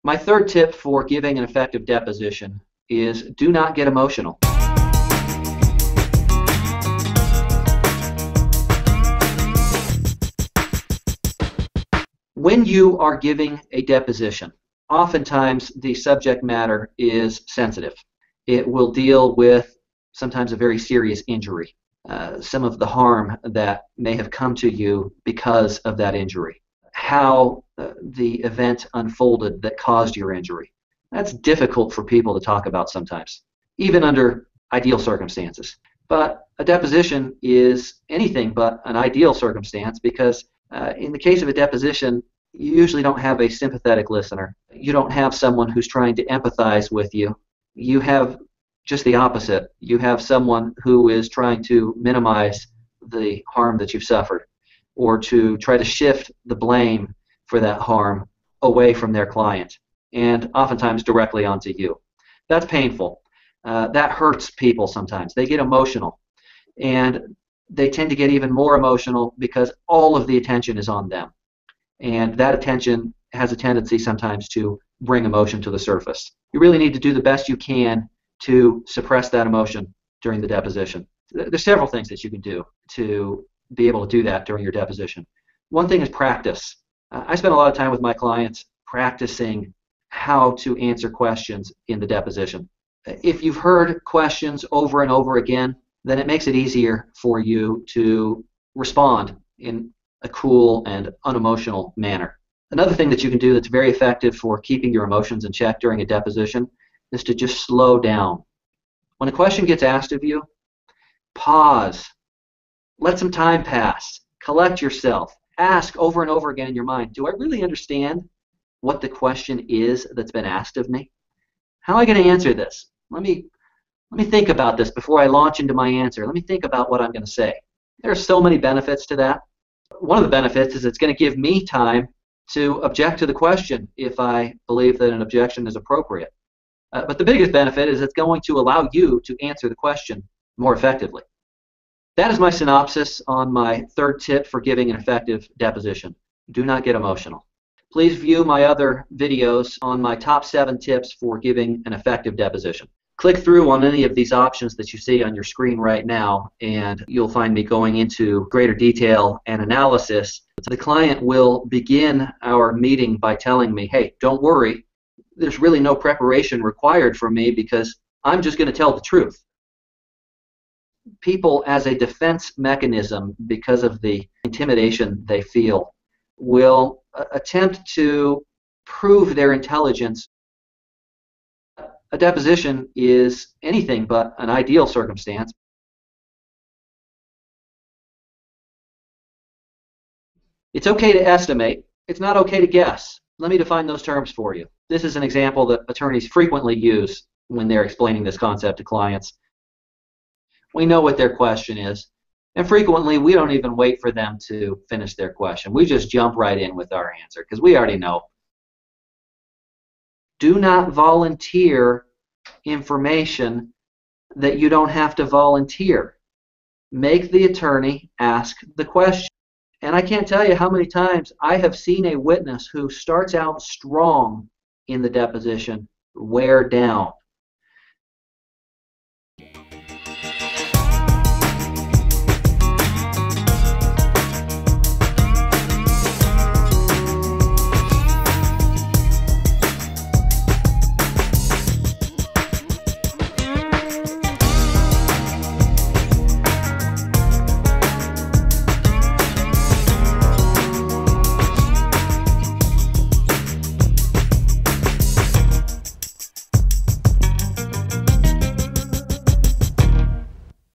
My third tip for giving an effective deposition is do not get emotional. When you are giving a deposition, oftentimes the subject matter is sensitive. It will deal with sometimes a very serious injury, some of the harm that may have come to you because of that injury, how the event unfolded that caused your injury. That's difficult for people to talk about sometimes, even under ideal circumstances. But a deposition is anything but an ideal circumstance because in the case of a deposition, you usually don't have a sympathetic listener. You don't have someone who's trying to empathize with you. You have just the opposite. You have someone who is trying to minimize the harm that you've suffered or to try to shift the blame for that harm away from their client and oftentimes directly onto you. That's painful. That hurts people sometimes. They get emotional, and they tend to get even more emotional because all of the attention is on them. And that attention has a tendency sometimes to bring emotion to the surface. You really need to do the best you can to suppress that emotion during the deposition. There's several things that you can do to be able to do that during your deposition. One thing is practice. I spend a lot of time with my clients practicing how to answer questions in the deposition. If you've heard questions over and over again, then it makes it easier for you to respond in a cool and unemotional manner. Another thing that you can do that's very effective for keeping your emotions in check during a deposition is to just slow down. When a question gets asked of you, pause. Let some time pass. Collect yourself. Ask over and over again in your mind, do I really understand what the question is that's been asked of me? How am I going to answer this? Let me think about this before I launch into my answer. Let me think about what I'm going to say. There are so many benefits to that. One of the benefits is it's going to give me time to object to the question if I believe that an objection is appropriate. But the biggest benefit is it's going to allow you to answer the question more effectively. That is my synopsis on my third tip for giving an effective deposition. Do not get emotional. Please view my other videos on my top 7 tips for giving an effective deposition. Click through on any of these options that you see on your screen right now, and you'll find me going into greater detail and analysis. The client will begin our meeting by telling me, hey, don't worry, there's really no preparation required from me because I'm just going to tell the truth. People, as a defense mechanism, because of the intimidation they feel, will attempt to prove their intelligence. A deposition is anything but an ideal circumstance. It's okay to estimate. It's not okay to guess. Let me define those terms for you. This is an example that attorneys frequently use when they're explaining this concept to clients. We know what their question is, and frequently we don't even wait for them to finish their question. We just jump right in with our answer because we already know. Do not volunteer information that you don't have to volunteer. Make the attorney ask the question. And I can't tell you how many times I have seen a witness who starts out strong in the deposition wear down.